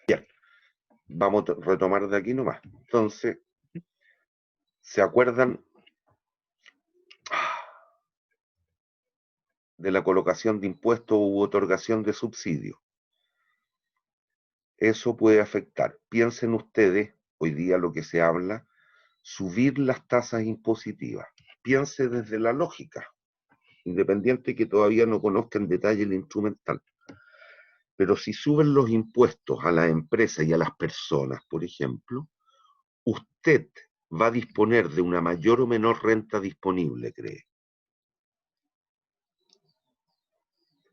Bien, vamos a retomar de aquí nomás. Entonces, ¿se acuerdan de la colocación de impuestos u otorgación de subsidios? Eso puede afectar. Piensen ustedes, hoy día lo que se habla, subir las tasas impositivas. Piense desde la lógica, independiente que todavía no conozca en detalle el instrumental. Pero si suben los impuestos a las empresas y a las personas, por ejemplo, usted va a disponer de una mayor o menor renta disponible, cree.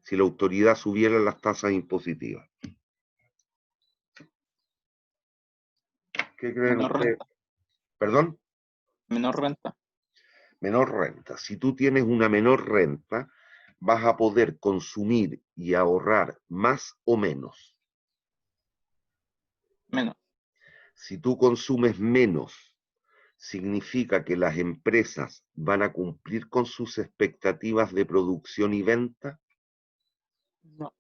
Si la autoridad subiera las tasas impositivas. ¿Qué creen Menor ustedes? renta. ¿Perdón? Menor renta. Menor renta. Si tú tienes una menor renta, vas a poder consumir y ahorrar más o menos. Menos. Si tú consumes menos, significa que las empresas van a cumplir con sus expectativas de producción y venta. No.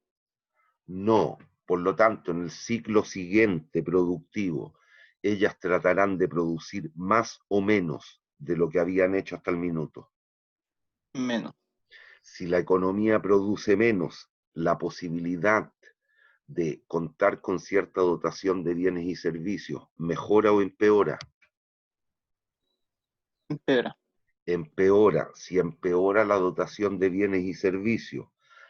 No. Por lo tanto, en el ciclo siguiente productivo, ellas tratarán de producir más o menos de lo que habían hecho hasta el minuto. Menos. Si la economía produce menos, la posibilidad de contar con cierta dotación de bienes y servicios mejora o empeora. Empeora. Empeora. Si empeora la dotación de bienes y servicios,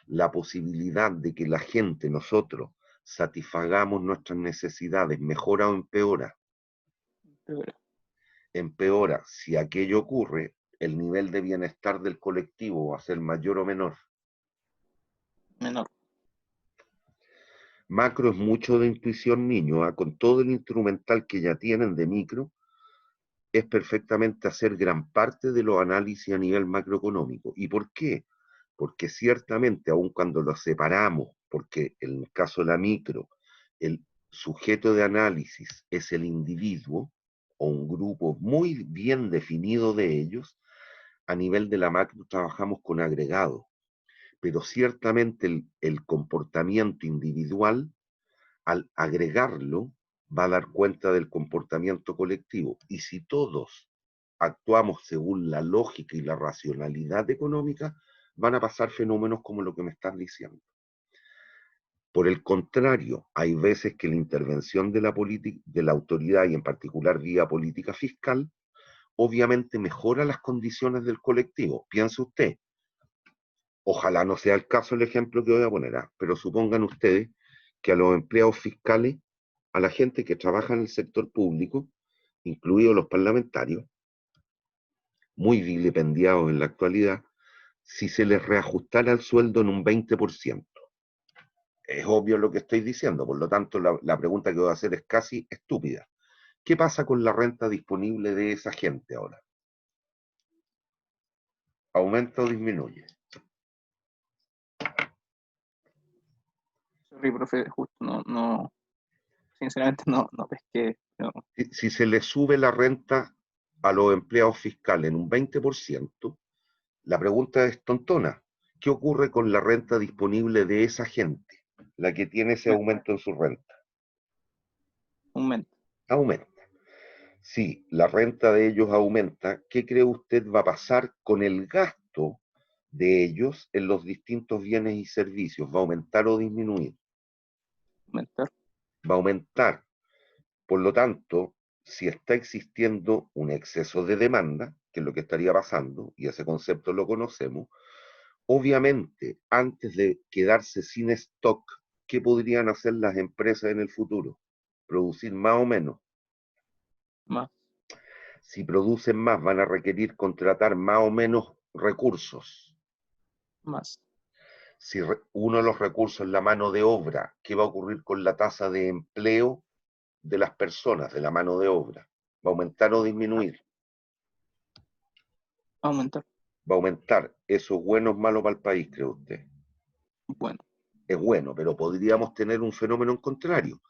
la posibilidad de que la gente, nosotros, satisfagamos nuestras necesidades mejora o empeora. Empeora. Empeora. Si aquello ocurre, el nivel de bienestar del colectivo va a ser mayor o menor. Menor. Macro es mucho de intuición, niño, con todo el instrumental que ya tienen de micro, es perfectamente hacer gran parte de los análisis a nivel macroeconómico. ¿Y por qué? Porque ciertamente, aun cuando los separamos, porque en el caso de la micro, el sujeto de análisis es el individuo o un grupo muy bien definido de ellos, a nivel de la macro trabajamos con agregados, pero ciertamente el comportamiento individual, al agregarlo, va a dar cuenta del comportamiento colectivo. Y si todos actuamos según la lógica y la racionalidad económica, van a pasar fenómenos como lo que me estás diciendo. Por el contrario, hay veces que la intervención de la autoridad, y en particular vía política fiscal, obviamente mejora las condiciones del colectivo. Piense usted, ojalá no sea el caso el ejemplo que voy a poner, pero supongan ustedes que a los empleados fiscales, a la gente que trabaja en el sector público, incluidos los parlamentarios, muy vilipendiados en la actualidad, si se les reajustara el sueldo en un 20%. Es obvio lo que estoy diciendo, por lo tanto la pregunta que voy a hacer es casi estúpida. ¿Qué pasa con la renta disponible de esa gente ahora? ¿Aumenta o disminuye? Sorry, profe, justo no, sinceramente no pesqué. No. Si se le sube la renta a los empleados fiscales en un 20%, la pregunta es tontona. ¿Qué ocurre con la renta disponible de esa gente, la que tiene ese aumento en su renta? Aumenta. Aumenta. Si la renta de ellos aumenta, ¿qué cree usted va a pasar con el gasto de ellos en los distintos bienes y servicios? ¿Va a aumentar o disminuir? Aumentar. Va a aumentar. Por lo tanto, si está existiendo un exceso de demanda, que es lo que estaría pasando, y ese concepto lo conocemos, obviamente, antes de quedarse sin stock, ¿qué podrían hacer las empresas en el futuro? Producir más o menos. Más. Si producen más, van a requerir contratar más o menos recursos. Más. Si uno de los recursos es la mano de obra, ¿qué va a ocurrir con la tasa de empleo de las personas, de la mano de obra? ¿Va a aumentar o disminuir? Aumentar. Va a aumentar. ¿Eso es bueno o malo para el país, cree usted? Bueno. Es bueno, pero podríamos tener un fenómeno en contrario.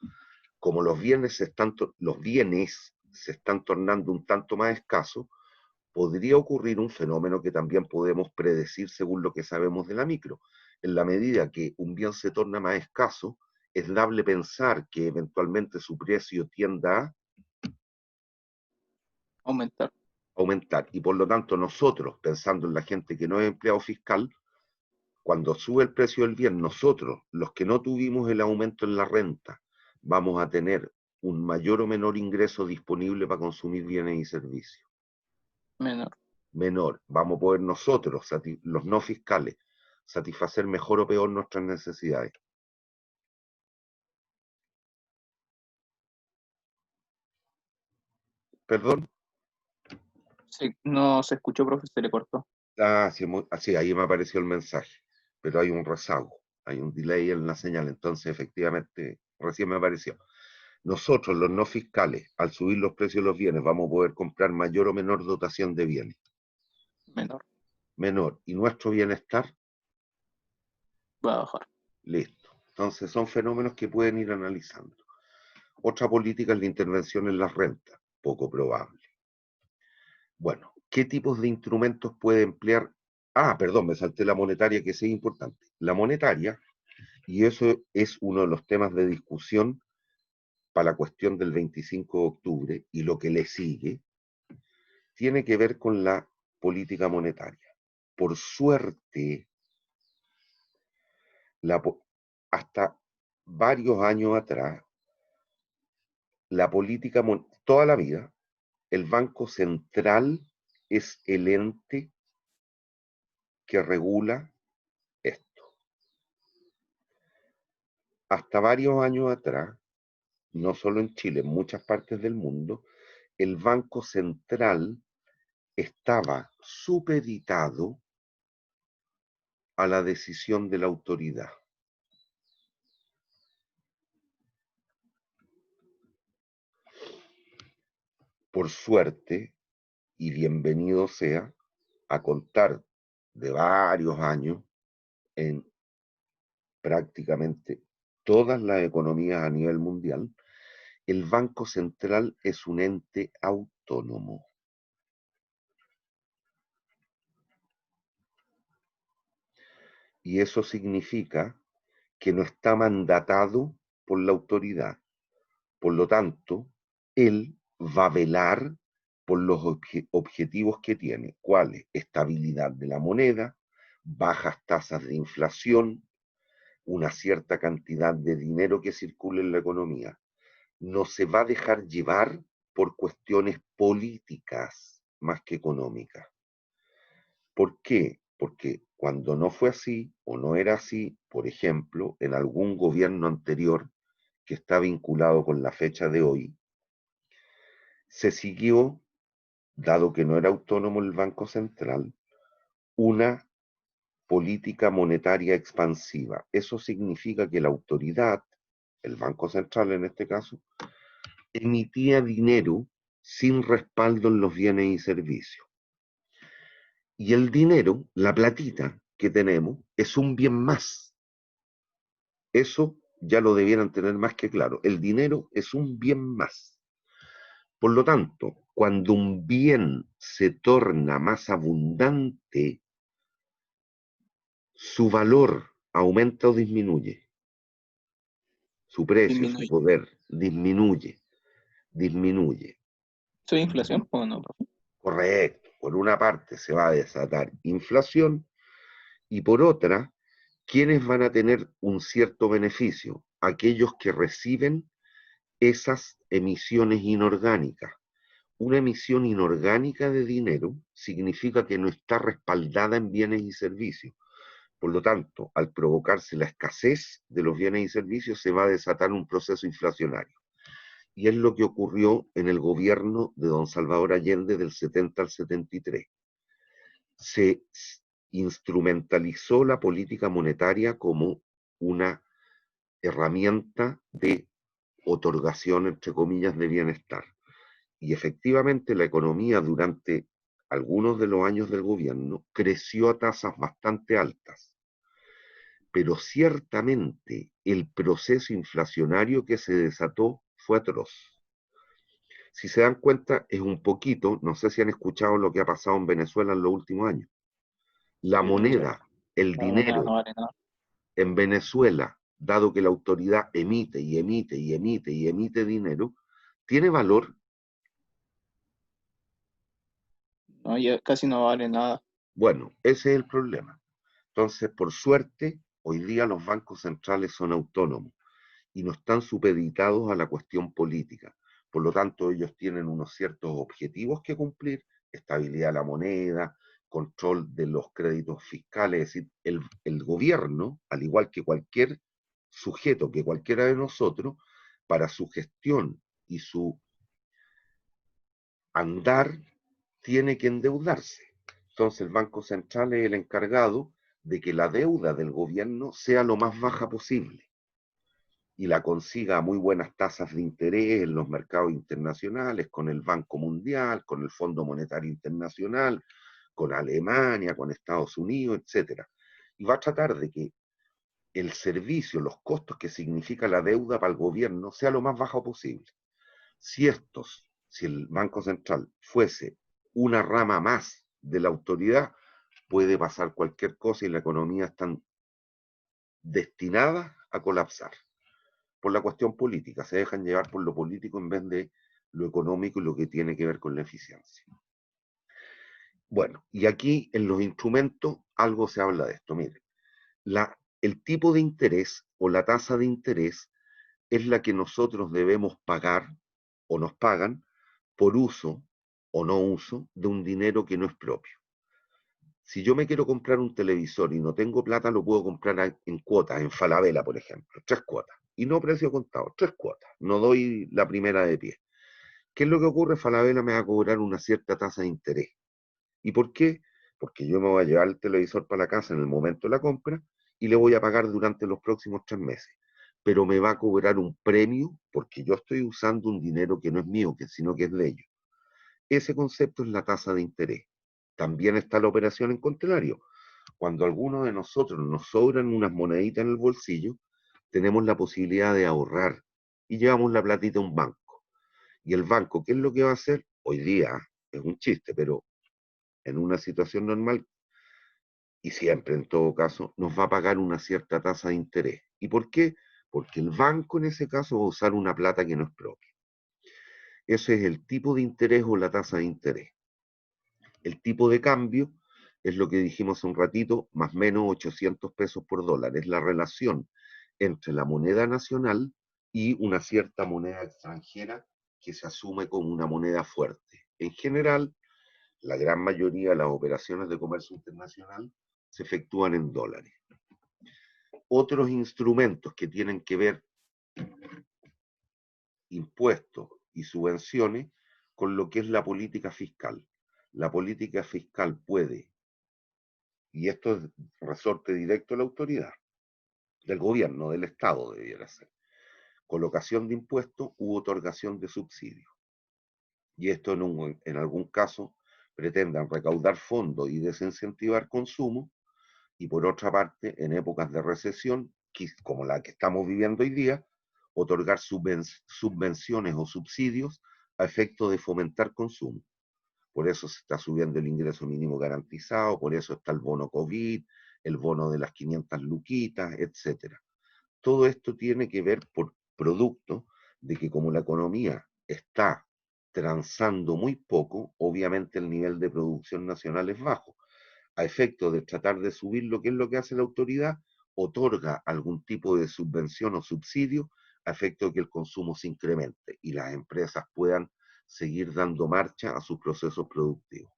Como los bienes se están tornando un tanto más escasos, podría ocurrir un fenómeno que también podemos predecir según lo que sabemos de la micro, En la medida que un bien se torna más escaso, es dable pensar que eventualmente su precio tienda a Aumentar. aumentar. Y por lo tanto nosotros, pensando en la gente que no es empleado fiscal, cuando sube el precio del bien, nosotros, los que no tuvimos el aumento en la renta, vamos a tener un mayor o menor ingreso disponible para consumir bienes y servicios. Menor. Menor. Vamos a poder nosotros, los no fiscales, satisfacer mejor o peor nuestras necesidades. ¿Perdón? Sí, no se escuchó, profe, se le cortó. Sí, ahí me apareció el mensaje, pero hay un rezago, hay un delay en la señal, entonces efectivamente recién me apareció. Nosotros, los no fiscales, al subir los precios de los bienes, vamos a poder comprar mayor o menor dotación de bienes. Menor. Menor. ¿Y nuestro bienestar? Va a bajar. Listo. Entonces son fenómenos que pueden ir analizando. Otra política es la intervención en las rentas, poco probable. Bueno, ¿qué tipos de instrumentos puede emplear? Perdón, me salté la monetaria, que sí es importante. La monetaria, y eso es uno de los temas de discusión para la cuestión del 25 de octubre y lo que le sigue, tiene que ver con la política monetaria. Por suerte, la, hasta varios años atrás, la política, toda la vida, el Banco Central es el ente que regula esto. Hasta varios años atrás, no solo en Chile, en muchas partes del mundo, el Banco Central estaba supeditado a la decisión de la autoridad. Por suerte, y bienvenido sea, a contar de varios años en prácticamente todas las economías a nivel mundial, el Banco Central es un ente autónomo. Y eso significa que no está mandatado por la autoridad. Por lo tanto, él va a velar por los objetivos que tiene. ¿Cuáles? Estabilidad de la moneda, bajas tasas de inflación, una cierta cantidad de dinero que circule en la economía. No se va a dejar llevar por cuestiones políticas más que económicas. ¿Por qué? Porque cuando no fue así o no era así, por ejemplo, en algún gobierno anterior que está vinculado con la fecha de hoy, se siguió, dado que no era autónomo el Banco Central, una política monetaria expansiva. Eso significa que la autoridad, el Banco Central en este caso, emitía dinero sin respaldo en los bienes y servicios. Y el dinero, la platita que tenemos, es un bien más. Eso ya lo debieran tener más que claro. El dinero es un bien más. Por lo tanto, cuando un bien se torna más abundante, su valor aumenta o disminuye. Su precio, su Disminuye. poder disminuye, disminuye. ¿Soy inflación o no, profe? Correcto. Por una parte se va a desatar inflación y por otra, ¿quiénes van a tener un cierto beneficio? Aquellos que reciben esas emisiones inorgánicas. Una emisión inorgánica de dinero significa que no está respaldada en bienes y servicios. Por lo tanto, al provocarse la escasez de los bienes y servicios, se va a desatar un proceso inflacionario. Y es lo que ocurrió en el gobierno de don Salvador Allende del 70 al 73. Se instrumentalizó la política monetaria como una herramienta de otorgación, entre comillas, de bienestar. Y efectivamente la economía durante algunos de los años del gobierno creció a tasas bastante altas, pero ciertamente el proceso inflacionario que se desató fue atroz. Si se dan cuenta, es un poquito, no sé si han escuchado lo que ha pasado en Venezuela en los últimos años. La Sí, moneda, el la moneda dinero, no vale nada. En Venezuela, dado que la autoridad emite y emite y emite y emite dinero, ¿tiene valor? No, ya casi no vale nada. Bueno, ese es el problema. Entonces, por suerte, hoy día los bancos centrales son autónomos y no están supeditados a la cuestión política. Por lo tanto, ellos tienen unos ciertos objetivos que cumplir: estabilidad de la moneda, control de los créditos fiscales. Es decir, el gobierno, al igual que cualquier sujeto, que cualquiera de nosotros, para su gestión y su andar, tiene que endeudarse. Entonces, el Banco Central es el encargado de que la deuda del gobierno sea lo más baja posible y la consiga a muy buenas tasas de interés en los mercados internacionales, con el Banco Mundial, con el Fondo Monetario Internacional, con Alemania, con Estados Unidos, etcétera. Y va a tratar de que el servicio, los costos que significa la deuda para el gobierno sea lo más bajo posible. Si el Banco Central fuese una rama más de la autoridad, puede pasar cualquier cosa y la economía está destinada a colapsar por la cuestión política. Se dejan llevar por lo político en vez de lo económico y lo que tiene que ver con la eficiencia. Bueno, y aquí en los instrumentos algo se habla de esto. Mire, el tipo de interés o la tasa de interés es la que nosotros debemos pagar o nos pagan por uso o no uso de un dinero que no es propio. Si yo me quiero comprar un televisor y no tengo plata, lo puedo comprar en cuotas, en Falabella, por ejemplo, 3 cuotas. Y no precio contado, 3 cuotas. No doy la primera de pie. ¿Qué es lo que ocurre? Falabella me va a cobrar una cierta tasa de interés. ¿Y por qué? Porque yo me voy a llevar el televisor para la casa en el momento de la compra y le voy a pagar durante los próximos 3 meses. Pero me va a cobrar un premio porque yo estoy usando un dinero que no es mío, sino que es de ellos. Ese concepto es la tasa de interés. También está la operación en contrario. Cuando a alguno de nosotros nos sobran unas moneditas en el bolsillo, tenemos la posibilidad de ahorrar y llevamos la platita a un banco. Y el banco, ¿qué es lo que va a hacer? Hoy día es un chiste, pero en una situación normal, y siempre en todo caso, nos va a pagar una cierta tasa de interés. ¿Y por qué? Porque el banco en ese caso va a usar una plata que no es propia. Ese es el tipo de interés o la tasa de interés. El tipo de cambio es lo que dijimos hace un ratito, más o menos 800 pesos por dólar. Es la relación entre la moneda nacional y una cierta moneda extranjera que se asume como una moneda fuerte. En general, la gran mayoría de las operaciones de comercio internacional se efectúan en dólares. Otros instrumentos que tienen que ver impuestos y subvenciones con lo que es la política fiscal. La política fiscal puede, y esto es resorte directo a la autoridad, del gobierno, del Estado debiera ser, colocación de impuestos u otorgación de subsidios. Y esto en algún caso pretendan recaudar fondos y desincentivar consumo, y por otra parte, en épocas de recesión, como la que estamos viviendo hoy día, otorgar subvenciones o subsidios a efecto de fomentar consumo. Por eso se está subiendo el ingreso mínimo garantizado, por eso está el bono COVID, el bono de las 500 luquitas, etcétera. Todo esto tiene que ver por producto de que como la economía está transando muy poco, obviamente el nivel de producción nacional es bajo. A efecto de tratar de subir lo que es lo que hace la autoridad, otorga algún tipo de subvención o subsidio a efecto de que el consumo se incremente y las empresas puedan seguir dando marcha a sus procesos productivos.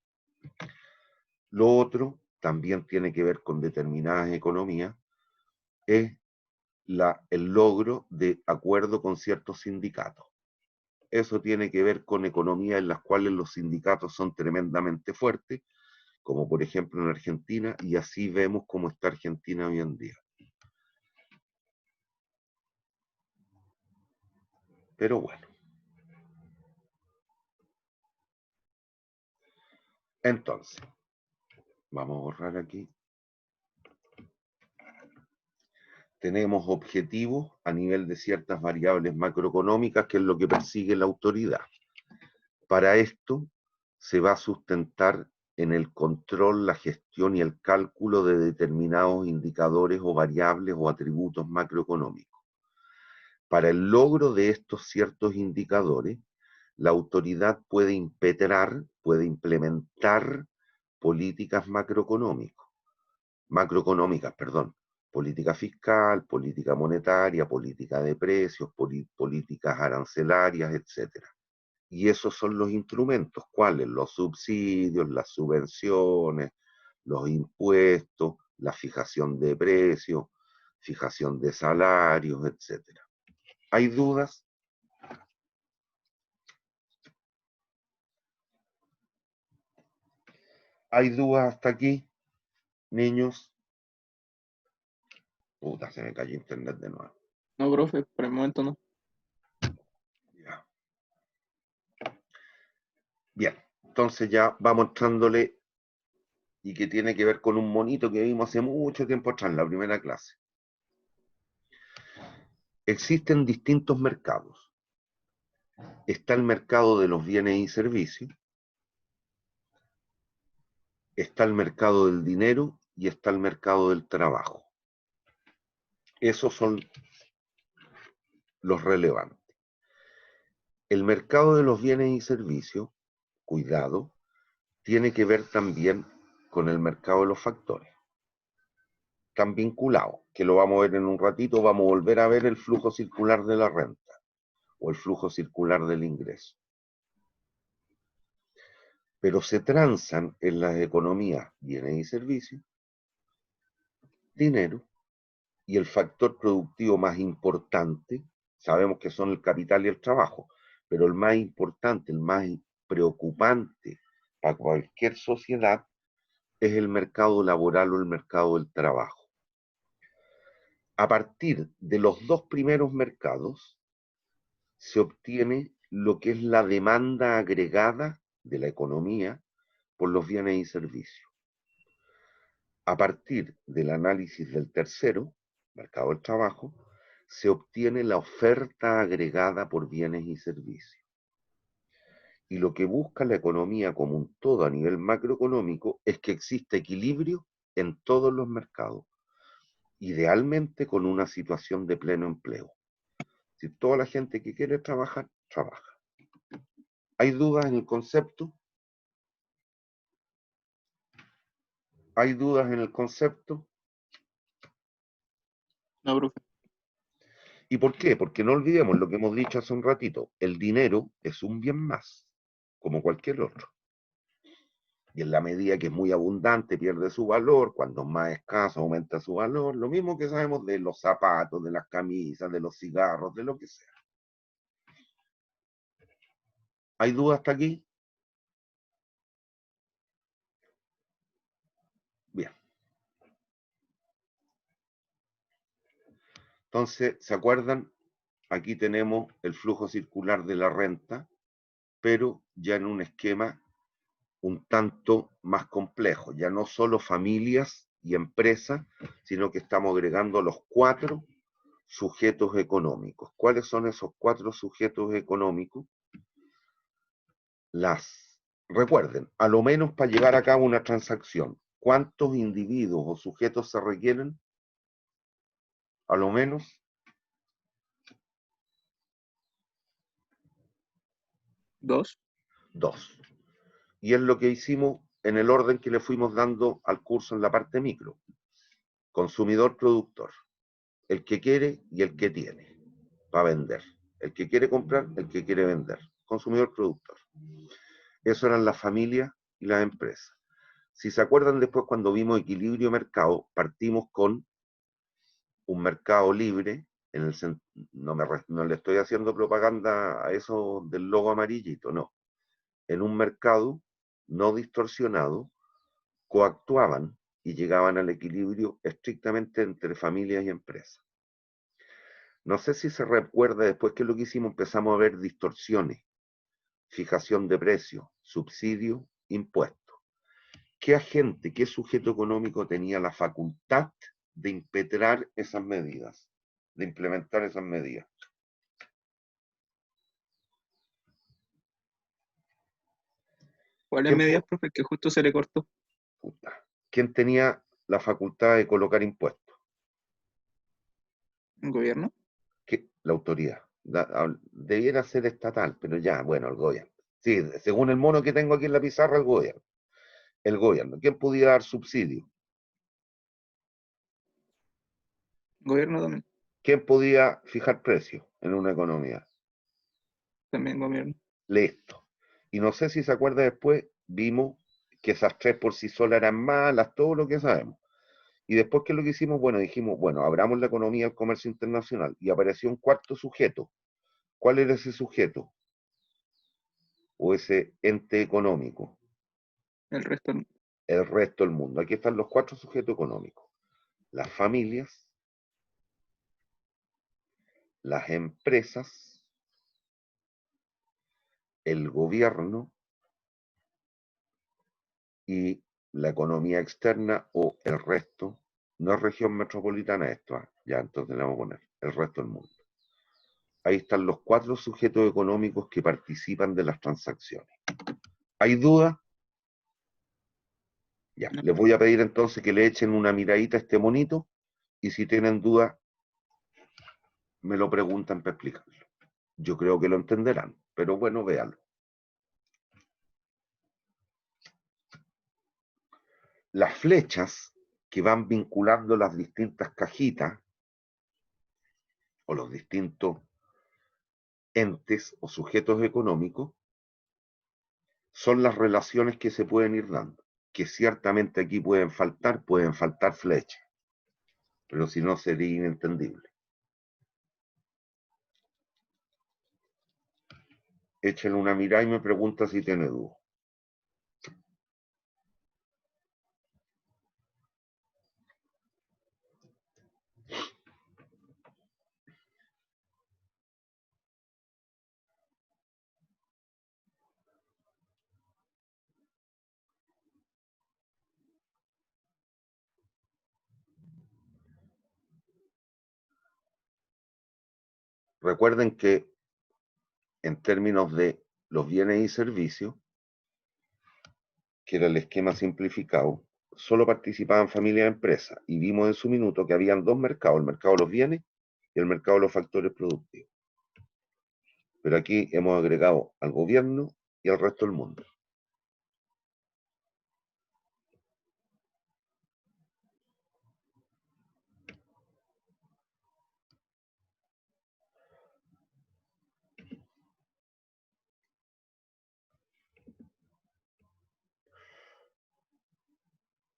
Lo otro también tiene que ver con determinadas economías, es el logro de acuerdo con ciertos sindicatos. Eso tiene que ver con economías en las cuales los sindicatos son tremendamente fuertes, como por ejemplo en Argentina, y así vemos cómo está Argentina hoy en día. Pero bueno, entonces, vamos a borrar aquí. Tenemos objetivos a nivel de ciertas variables macroeconómicas, que es lo que persigue la autoridad. Para esto se va a sustentar en el control, la gestión y el cálculo de determinados indicadores o variables o atributos macroeconómicos. Para el logro de estos ciertos indicadores, la autoridad puede impetrar, puede implementar políticas macroeconómicas, política fiscal, política monetaria, política de precios, políticas arancelarias, etcétera. Y esos son los instrumentos, ¿cuáles? Los subsidios, las subvenciones, los impuestos, la fijación de precios, fijación de salarios, etcétera. ¿Hay dudas? ¿Hay dudas hasta aquí, niños? Puta, se me cayó internet de nuevo. No, profe, por el momento no. Ya. Bien, entonces ya va mostrándole y que tiene que ver con un monito que vimos hace mucho tiempo atrás, en la primera clase. Existen distintos mercados. Está el mercado de los bienes y servicios, está el mercado del dinero y está el mercado del trabajo. Esos son los relevantes. El mercado de los bienes y servicios, cuidado, tiene que ver también con el mercado de los factores. Están vinculados, que lo vamos a ver en un ratito, vamos a volver a ver el flujo circular de la renta o el flujo circular del ingreso. Pero se transan en las economías bienes y servicios, dinero, y el factor productivo más importante, sabemos que son el capital y el trabajo, pero el más importante, el más preocupante para cualquier sociedad es el mercado laboral o el mercado del trabajo. A partir de los dos primeros mercados se obtiene lo que es la demanda agregada de la economía por los bienes y servicios. A partir del análisis del tercero, mercado del trabajo, se obtiene la oferta agregada por bienes y servicios. Y lo que busca la economía como un todo a nivel macroeconómico es que exista equilibrio en todos los mercados, idealmente con una situación de pleno empleo. Si toda la gente que quiere trabajar, trabaja. ¿Hay dudas en el concepto? ¿Hay dudas en el concepto? No, profe. ¿Y por qué? Porque no olvidemos lo que hemos dicho hace un ratito. El dinero es un bien más, como cualquier otro. Y en la medida que es muy abundante pierde su valor, cuando es más escaso aumenta su valor. Lo mismo que sabemos de los zapatos, de las camisas, de los cigarros, de lo que sea. ¿Hay dudas hasta aquí? Bien. Entonces, ¿se acuerdan? Aquí tenemos el flujo circular de la renta, pero ya en un esquema un tanto más complejo, ya no solo familias y empresas, sino que estamos agregando los 4 sujetos económicos. ¿Cuáles son esos 4 sujetos económicos? Recuerden, a lo menos para llevar a cabo una transacción, ¿cuántos individuos o sujetos se requieren? A lo menos 2. 2. Y es lo que hicimos en el orden que le fuimos dando al curso en la parte micro. Consumidor-productor. El que quiere y el que tiene para vender. El que quiere comprar, el que quiere vender. Consumidor-productor. Eso eran las familias y las empresas. Si se acuerdan después cuando vimos equilibrio mercado, partimos con un mercado libre, en el, no le estoy haciendo propaganda a eso del logo amarillito, no. En un mercado no distorsionado, coactuaban y llegaban al equilibrio estrictamente entre familias y empresas. No sé si se recuerda después que lo que hicimos, empezamos a ver distorsiones, fijación de precios, subsidio, impuestos. ¿Qué agente, qué sujeto económico tenía la facultad de impetrar esas medidas, de implementar esas medidas? ¿Cuáles ¿Quién, medidas, po- profe? Que justo se le cortó. puta, quién tenía la facultad de colocar impuestos? ¿El gobierno? La autoridad. Debiera ser estatal, pero ya, bueno, el gobierno. Sí, según el mono que tengo aquí en la pizarra, el gobierno. El gobierno. ¿Quién podía dar subsidio? Gobierno también. ¿Quién podía fijar precios en una economía? También gobierno. Listo. Y no sé si se acuerda después, vimos que esas tres por sí solas eran malas, todo lo que sabemos. Y después, ¿qué es lo que hicimos? Bueno, dijimos, bueno, abramos la economía al comercio internacional. Y apareció un cuarto sujeto. ¿Cuál era ese sujeto? O ese ente económico. El resto no. El resto del mundo. Aquí están los cuatro sujetos económicos. Las familias, las empresas, el gobierno y la economía externa o el resto. No es región metropolitana esto, ya entonces le vamos a poner el resto del mundo. Ahí están los cuatro sujetos económicos que participan de las transacciones. ¿Hay duda? Ya, No. les voy a pedir entonces que le echen una miradita a este monito y si tienen duda me lo preguntan para explicarlo. Yo creo que lo entenderán, pero bueno, véanlo. Las flechas que van vinculando las distintas cajitas o los distintos entes o sujetos económicos son las relaciones que se pueden ir dando, que ciertamente aquí pueden faltar flechas, pero si no sería inentendible. Échenle una mirada y me pregunta si tiene duda. Recuerden que en términos de los bienes y servicios, que era el esquema simplificado, solo participaban familias y empresas y vimos en su minuto que habían dos mercados, el mercado de los bienes y el mercado de los factores productivos. Pero aquí hemos agregado al gobierno y al resto del mundo.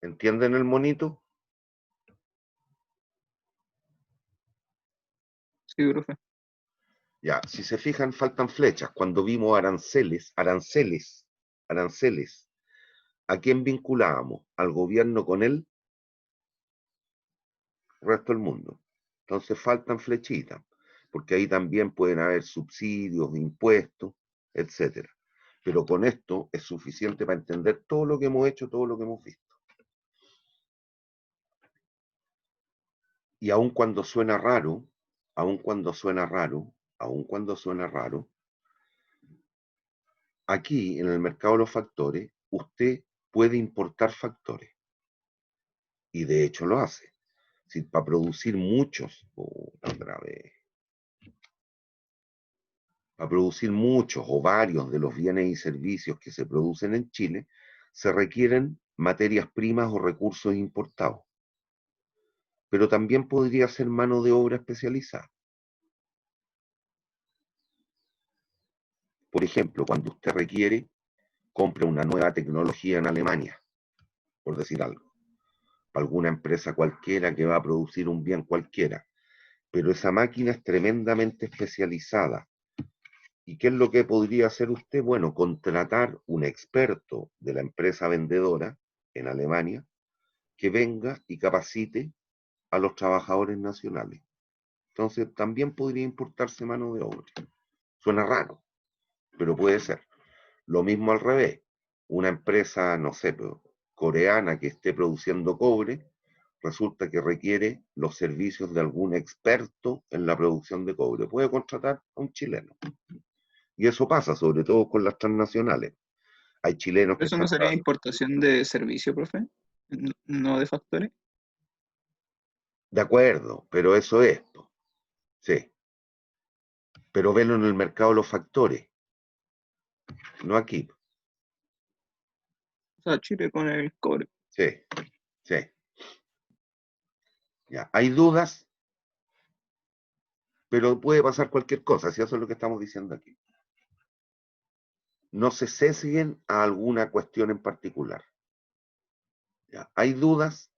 ¿Entienden el monito? Sí, profe. Ya, si se fijan, faltan flechas. Cuando vimos aranceles, ¿a quién vinculábamos? Al gobierno con el resto del mundo. Entonces faltan flechitas, porque ahí también pueden haber subsidios, impuestos, etcétera. Pero con esto es suficiente para entender todo lo que hemos hecho, todo lo que hemos visto. Y aun cuando suena raro, aun cuando suena raro, aun cuando suena raro, aquí en el mercado de los factores, usted puede importar factores. Y de hecho lo hace. Si para producir muchos, para producir muchos o varios de los bienes y servicios que se producen en Chile, se requieren materias primas o recursos importados. Pero también podría ser mano de obra especializada. Por ejemplo, cuando usted requiere, compre una nueva tecnología en Alemania, por decir algo, para alguna empresa cualquiera que va a producir un bien cualquiera, pero esa máquina es tremendamente especializada. ¿Y qué es lo que podría hacer usted? Bueno, contratar un experto de la empresa vendedora en Alemania que venga y capacite a los trabajadores nacionales. Entonces, también podría importarse mano de obra. Suena raro, pero puede ser. Lo mismo al revés. Una empresa, no sé, coreana que esté produciendo cobre, resulta que requiere los servicios de algún experto en la producción de cobre. Puede contratar a un chileno. Y eso pasa, sobre todo con las transnacionales. Hay chilenos que ¿Eso no están sería trabajando. importación de servicio, profe? No de factores. De acuerdo, pero eso es, po, sí. Pero velo en el mercado de los factores, no aquí. O sea, Chile con el cobre. Sí, sí. Ya. Hay dudas, pero puede pasar cualquier cosa, si eso es lo que estamos diciendo aquí. No se sesguen a alguna cuestión en particular. ¿Ya? ¿Hay dudas?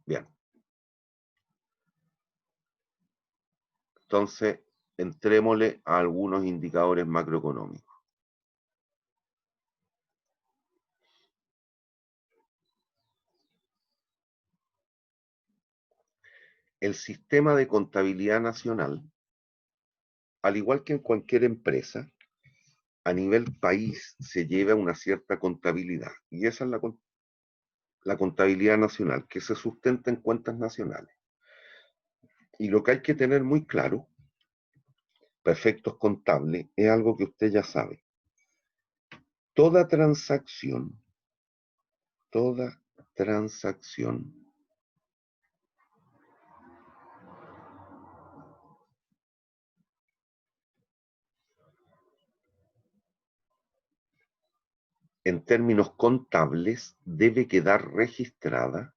Bien. Entonces, entrémosle a algunos indicadores macroeconómicos. El sistema de contabilidad nacional, al igual que en cualquier empresa, a nivel país se lleva una cierta contabilidad. Y esa es la contabilidad nacional, que se sustenta en cuentas nacionales. Y lo que hay que tener muy claro, para efectos contables, es algo que usted ya sabe. Toda transacción en términos contables debe quedar registrada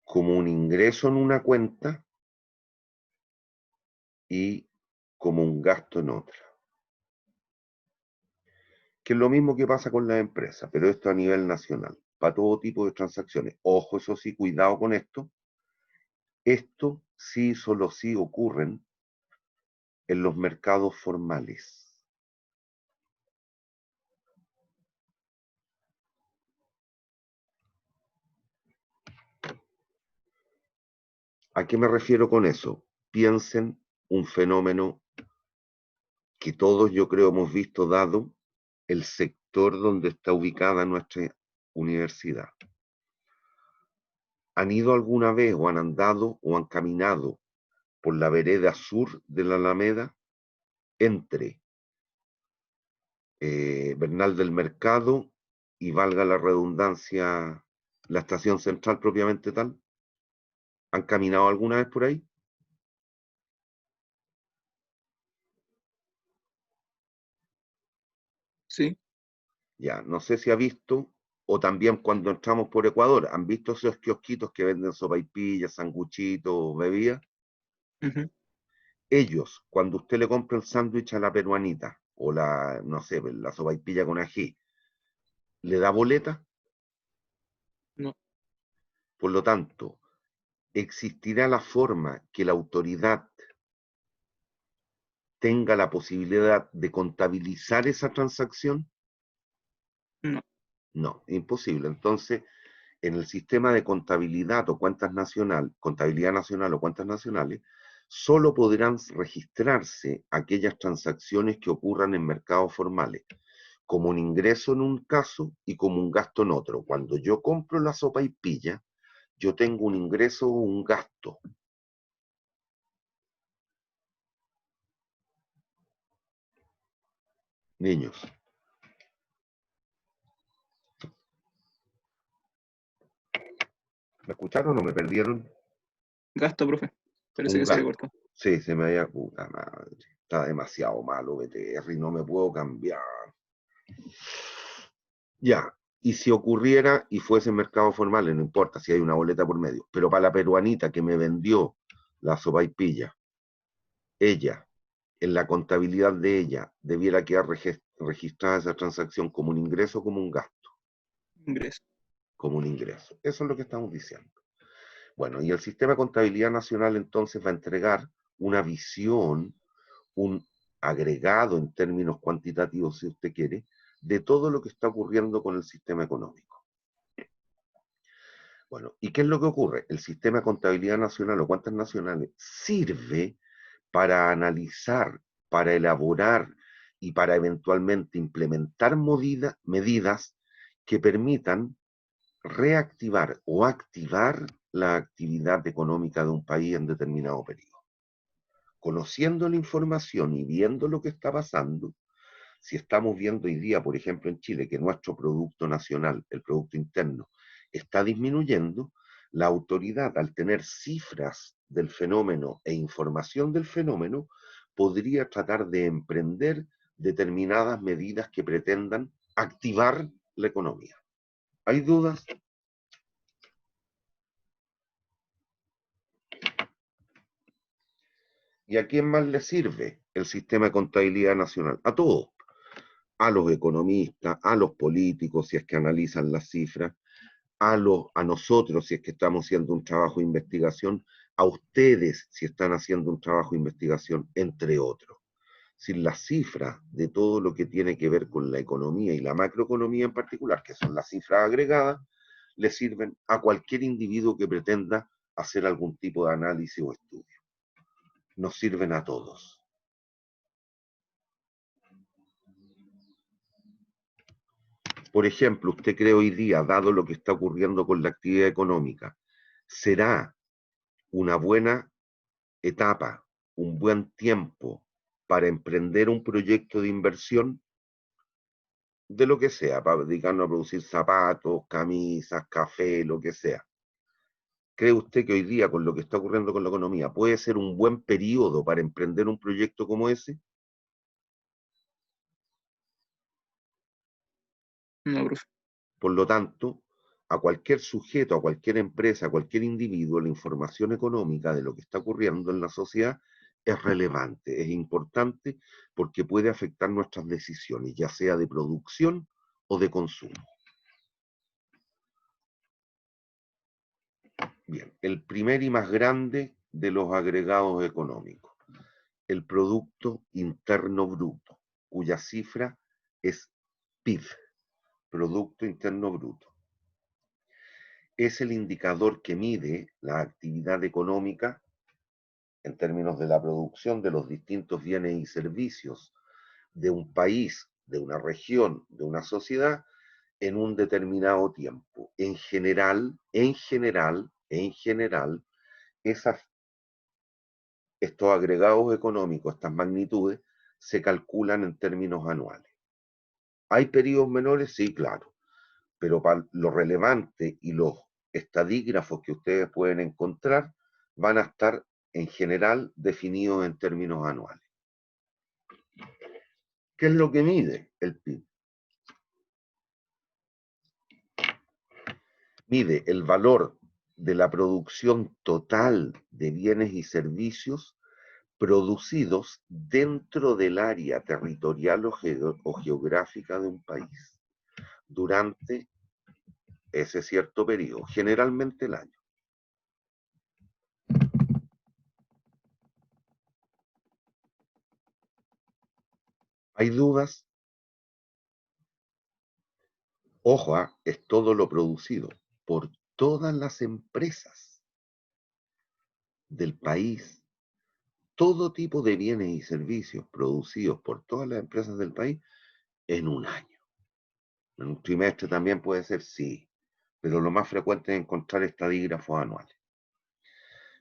como un ingreso en una cuenta y como un gasto en otra. Que es lo mismo que pasa con las empresas, pero esto a nivel nacional, para todo tipo de transacciones. Ojo, eso sí, cuidado con esto. Esto sí, solo sí ocurren en los mercados formales. ¿A qué me refiero con eso? Piensen un fenómeno que todos yo creo hemos visto dado el sector donde está ubicada nuestra universidad. ¿Han ido alguna vez o han andado o han caminado por la vereda sur de la Alameda entre Bernal del Mercado y, valga la redundancia, la estación central propiamente tal? ¿Han caminado alguna vez por ahí? Sí. Ya, no sé si ha visto, o también cuando entramos por Ecuador, ¿han visto esos kiosquitos que venden sopaipillas, sanguchitos, bebidas? Ujú. Ellos, cuando usted le compra el sándwich a la peruanita, o la, no sé, la sopaipilla con ají, ¿le da boleta? No, Por lo tanto, ¿existirá la forma que la autoridad tenga la posibilidad de contabilizar esa transacción? no, No, imposible. Entonces, en el sistema de contabilidad o cuentas nacional, contabilidad nacional o cuentas nacionales, solo podrán registrarse aquellas transacciones que ocurran en mercados formales, como un ingreso en un caso y como un gasto en otro. Cuando yo compro la sopaipilla, yo tengo un ingreso o un gasto. Niños, ¿me escucharon o me perdieron? gasto, profe. Parece Un que se le gasto. cortó. Sí, se me había... Puta madre. Está demasiado malo BTR y no me puedo cambiar. Ya, y si ocurriera y fuese mercado formal, no importa si hay una boleta por medio, pero para la peruanita que me vendió la sopaipilla, ella, en la contabilidad de ella, debiera quedar registrada esa transacción como un ingreso o como un gasto, Ingreso. como un ingreso. Eso es lo que estamos diciendo. Bueno, y el sistema de contabilidad nacional entonces va a entregar una visión, un agregado en términos cuantitativos, si usted quiere, de todo lo que está ocurriendo con el sistema económico. Bueno, ¿y qué es lo que ocurre? El sistema de contabilidad nacional o cuentas nacionales sirve para analizar, para elaborar y para eventualmente implementar medidas que permitan reactivar o activar la actividad económica de un país en determinado periodo. Conociendo la información y viendo lo que está pasando, si estamos viendo hoy día, por ejemplo, en Chile, que nuestro Producto Nacional, el Producto Interno, está disminuyendo, la autoridad, al tener cifras del fenómeno e información del fenómeno, podría tratar de emprender determinadas medidas que pretendan activar la economía. ¿Hay dudas? ¿Y a quién más le sirve el sistema de contabilidad nacional? A todos, a los economistas, a los políticos, si es que analizan las cifras, a nosotros, si es que estamos haciendo un trabajo de investigación, a ustedes, si están haciendo un trabajo de investigación, entre otros. Sin las cifras de todo lo que tiene que ver con la economía y la macroeconomía en particular, que son las cifras agregadas, le sirven a cualquier individuo que pretenda hacer algún tipo de análisis o estudio. Nos sirven a todos. Por ejemplo, ¿usted cree hoy día, dado lo que está ocurriendo con la actividad económica, será una buena etapa, un buen tiempo para emprender un proyecto de inversión de lo que sea, para dedicarnos a producir zapatos, camisas, café, lo que sea? ¿Cree usted que hoy día, con lo que está ocurriendo con la economía, puede ser un buen periodo para emprender un proyecto como ese? No, profe. Por lo tanto, a cualquier sujeto, a cualquier empresa, a cualquier individuo, la información económica de lo que está ocurriendo en la sociedad es relevante, es importante porque puede afectar nuestras decisiones, ya sea de producción o de consumo. Bien, el primer y más grande de los agregados económicos, el Producto Interno Bruto, cuya cifra es PIB, Producto Interno Bruto. Es el indicador que mide la actividad económica en términos de la producción de los distintos bienes y servicios de un país, de una región, de una sociedad, en un determinado tiempo. Esas, estos agregados económicos, estas magnitudes, se calculan en términos anuales. ¿Hay periodos menores? Sí, claro, pero para lo relevante y los estadígrafos que ustedes pueden encontrar van a estar en general definidos en términos anuales. ¿Qué es lo que mide el PIB? Mide el valor de la producción total de bienes y servicios producidos dentro del área territorial o geográfica de un país durante ese cierto periodo, generalmente el año. ¿Hay dudas? Ojo, es todo lo producido por todas las empresas del país, todo tipo de bienes y servicios producidos por todas las empresas del país en un año. En un trimestre también puede ser, sí, pero lo más frecuente es encontrar estadígrafos anuales.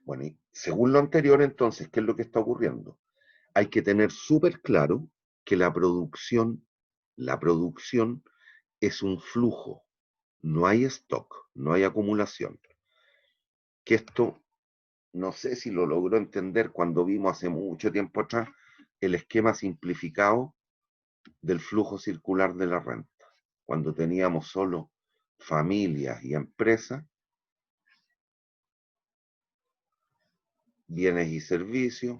Bueno, y según lo anterior, entonces, ¿qué es lo que está ocurriendo? Hay que tener súper claro que la producción es un flujo, no hay stock, no hay acumulación. Que esto, no sé si lo logró entender cuando vimos hace mucho tiempo atrás el esquema simplificado del flujo circular de la renta, cuando teníamos solo familias y empresas, bienes y servicios,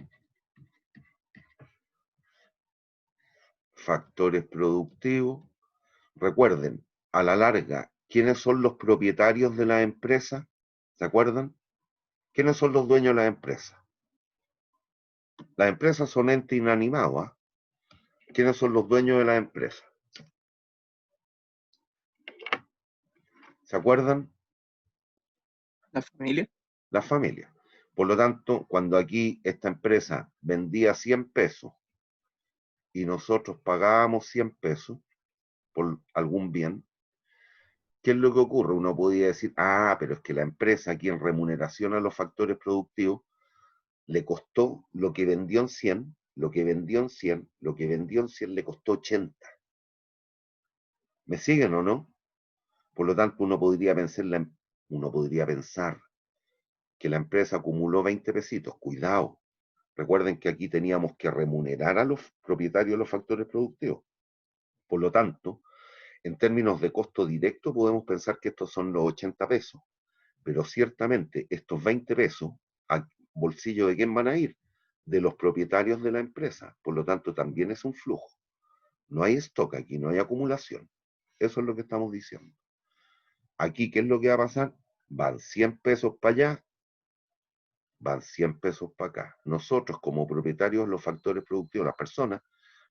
factores productivos. Recuerden, a la larga, ¿quiénes son los propietarios de la empresa? ¿Se acuerdan? ¿Quiénes son los dueños de la empresa? Las empresas son entes inanimados, ¿eh? ¿Quiénes son los dueños de la empresa? ¿Se acuerdan? La familia. La familia. Por lo tanto, cuando aquí esta empresa vendía 100 pesos y nosotros pagábamos 100 pesos por algún bien, ¿qué es lo que ocurre? Uno podría decir, pero es que la empresa aquí en remuneración a los factores productivos le costó lo que vendió en 100, lo que vendió en 100, lo que vendió en 100 le costó 80. ¿Me siguen o no? Por lo tanto, uno podría pensar que la empresa acumuló 20 pesitos. Cuidado. Recuerden que aquí teníamos que remunerar a los propietarios de los factores productivos. Por lo tanto, en términos de costo directo, podemos pensar que estos son los 80 pesos. Pero ciertamente estos 20 pesos, ¿a bolsillo de quién van a ir? De los propietarios de la empresa. Por lo tanto, también es un flujo. No hay stock aquí, no hay acumulación. Eso es lo que estamos diciendo. Aquí, ¿qué es lo que va a pasar? Van 100 pesos para allá, van 100 pesos para acá. Nosotros, como propietarios de los factores productivos, las personas,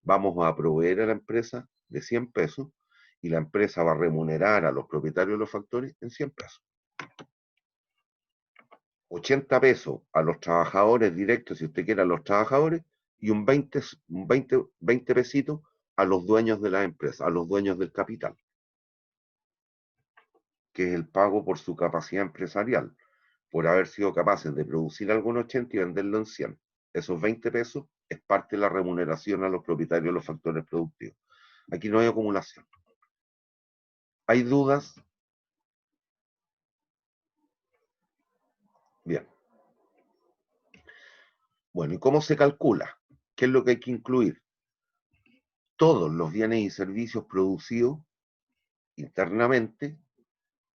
vamos a proveer a la empresa de 100 pesos y la empresa va a remunerar a los propietarios de los factores en 100 pesos. 80 pesos a los trabajadores directos, si usted quiere, a los trabajadores, y un 20 pesitos a los dueños de la empresa, a los dueños del capital, que es el pago por su capacidad empresarial, por haber sido capaces de producir algo en 80 y venderlo en 100. Esos 20 pesos es parte de la remuneración a los propietarios de los factores productivos. Aquí no hay acumulación. ¿Hay dudas? Bien. Bueno, ¿y cómo se calcula? ¿Qué es lo que hay que incluir? Todos los bienes y servicios producidos internamente,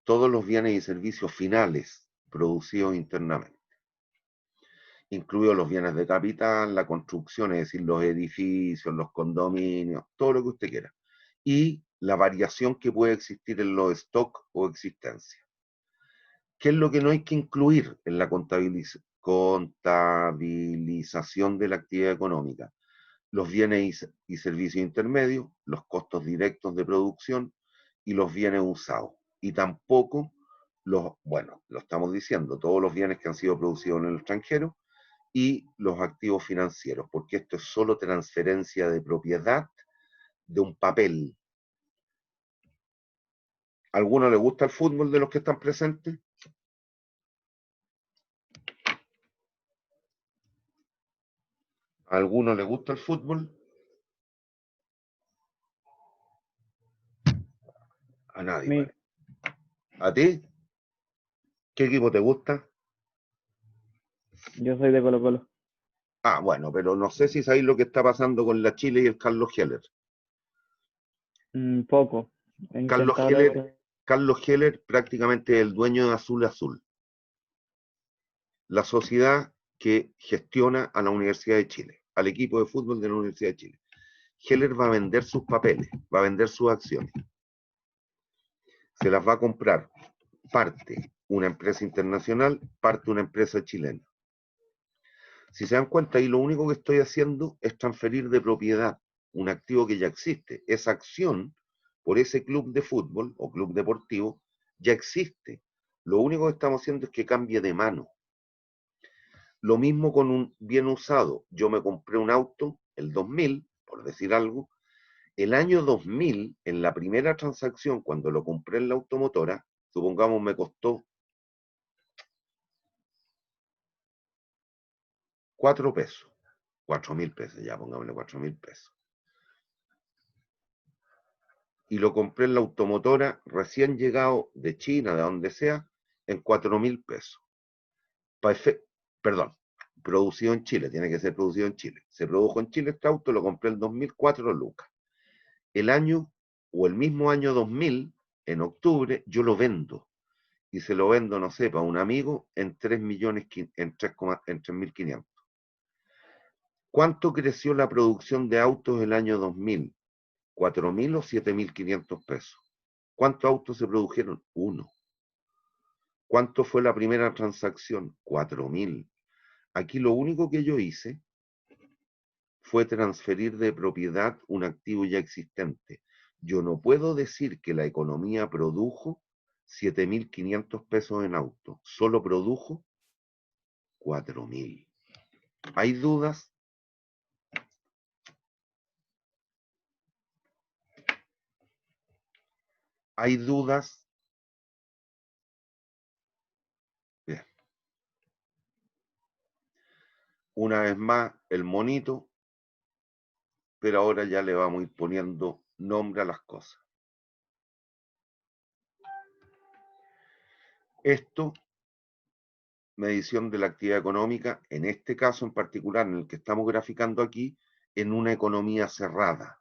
todos los bienes y servicios finales producidos internamente, incluidos los bienes de capital, la construcción, es decir, los edificios, los condominios, todo lo que usted quiera, y la variación que puede existir en los stock o existencia. ¿Qué es lo que no hay que incluir en la contabilización de la actividad económica? Los bienes y servicios intermedios, los costos directos de producción y los bienes usados. Y tampoco lo estamos diciendo, todos los bienes que han sido producidos en el extranjero y los activos financieros, porque esto es solo transferencia de propiedad de un papel. ¿A alguno le gusta el fútbol de los que están presentes? ¿A alguno le gusta el fútbol? A nadie, Mi, vale. ¿A ti? ¿Qué equipo te gusta? yo soy de Colo Colo. Bueno, pero no sé si sabéis lo que está pasando con la Chile y el Carlos Heller. Poco. He Carlos intentado Heller, leer. Carlos Heller prácticamente es el dueño de Azul Azul, la sociedad que gestiona a la Universidad de Chile, al equipo de fútbol de la Universidad de Chile. Heller va a vender sus papeles, va a vender sus acciones. Se las va a comprar parte una empresa internacional, parte una empresa chilena. Si se dan cuenta, ahí lo único que estoy haciendo es transferir de propiedad un activo que ya existe. Esa acción por ese club de fútbol o club deportivo ya existe. Lo único que estamos haciendo es que cambie de mano. Lo mismo con un bien usado. Yo me compré un auto, el 2000, por decir algo. El año 2000, en la primera transacción, cuando lo compré en la automotora, supongamos me costó 4 pesos. 4.000 pesos, ya pongámosle 4.000 pesos. Y lo compré en la automotora recién llegado de China, de donde sea, en 4.000 pesos. Perdón, producido en Chile, tiene que ser producido en Chile. Se produjo en Chile este auto, lo compré en 2004 lucas. El año, o el mismo año 2000, en octubre, yo lo vendo. Y se lo vendo, no sé, para un amigo en 3 millones, en 3.500. ¿Cuánto creció la producción de autos el año 2000? 4.000 o 7.500 pesos. ¿Cuántos autos se produjeron? Uno. ¿Cuánto fue la primera transacción? 4.000. Aquí lo único que yo hice fue transferir de propiedad un activo ya existente. Yo no puedo decir que la economía produjo 7.500 pesos en auto, solo produjo 4.000. ¿Hay dudas? ¿Hay dudas? Bien. Una vez más, el monito, pero ahora ya le vamos a ir poniendo nombre a las cosas. Esto, medición de la actividad económica, en este caso en particular, en el que estamos graficando aquí, en una economía cerrada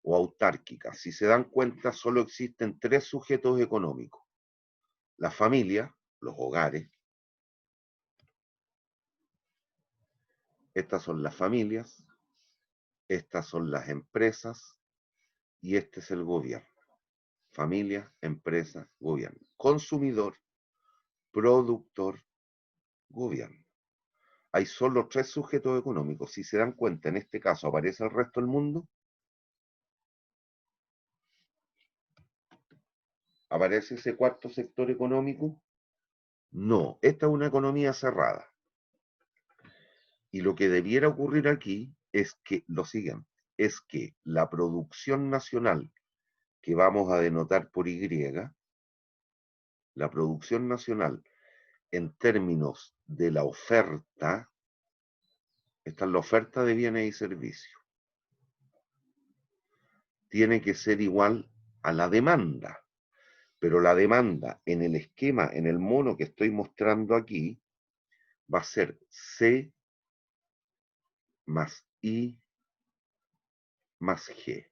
o autárquica. Si se dan cuenta, solo existen 3 sujetos económicos: la familia, los hogares, estas son las familias, estas son las empresas y este es el gobierno. Familia, empresa, gobierno. Consumidor, productor, gobierno. Hay solo 3 sujetos económicos. Si se dan cuenta, en este caso aparece el resto del mundo. ¿Aparece ese cuarto sector económico? No, esta es una economía cerrada. Y lo que debiera ocurrir aquí es que lo siguiente, es que la producción nacional, que vamos a denotar por Y, la producción nacional en términos de la oferta, esta es la oferta de bienes y servicios, tiene que ser igual a la demanda. Pero la demanda en el esquema, en el mono que estoy mostrando aquí, va a ser C más I más G.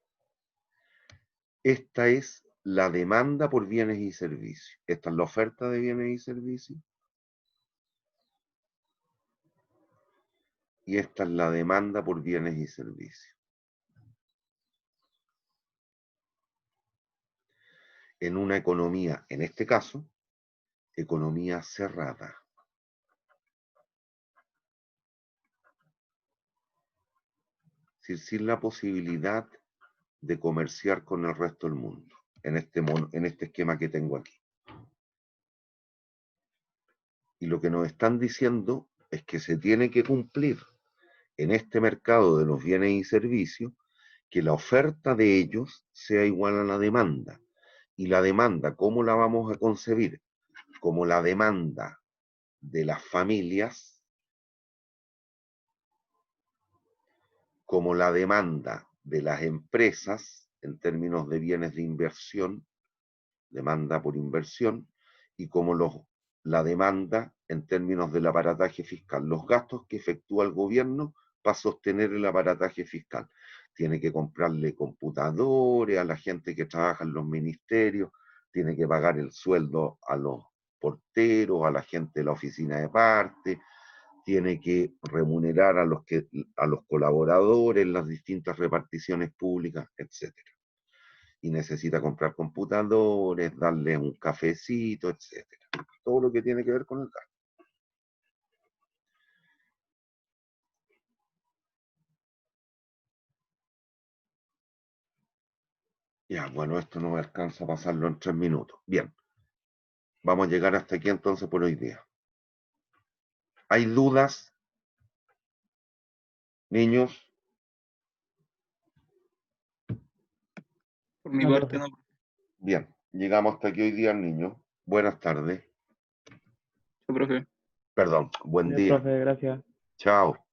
Esta es la demanda por bienes y servicios. Esta es la oferta de bienes y servicios. Y esta es la demanda por bienes y servicios. En una economía, en este caso, economía cerrada. Es decir, sin la posibilidad de comerciar con el resto del mundo, en este esquema que tengo aquí. Y lo que nos están diciendo es que se tiene que cumplir en este mercado de los bienes y servicios que la oferta de ellos sea igual a la demanda. Y la demanda, ¿cómo la vamos a concebir? Como la demanda de las familias, como la demanda de las empresas en términos de bienes de inversión, demanda por inversión, y como la demanda en términos del aparataje fiscal, los gastos que efectúa el gobierno para sostener el aparataje fiscal. Tiene que comprarle computadores a la gente que trabaja en los ministerios, tiene que pagar el sueldo a los porteros, a la gente de la oficina de parte, tiene que remunerar a los colaboradores en las distintas reparticiones públicas, etcétera. Y necesita comprar computadores, darle un cafecito, etcétera. Todo lo que tiene que ver con el gasto. Ya, bueno, esto no me alcanza a pasarlo en 3 minutos. Bien, vamos a llegar hasta aquí entonces por hoy día. ¿Hay dudas, niños? Por mi No, parte, profe. no. Bien, llegamos hasta aquí hoy día, niños. Buenas tardes. Profe. Perdón, buen Adiós, día. profe, gracias. Chao.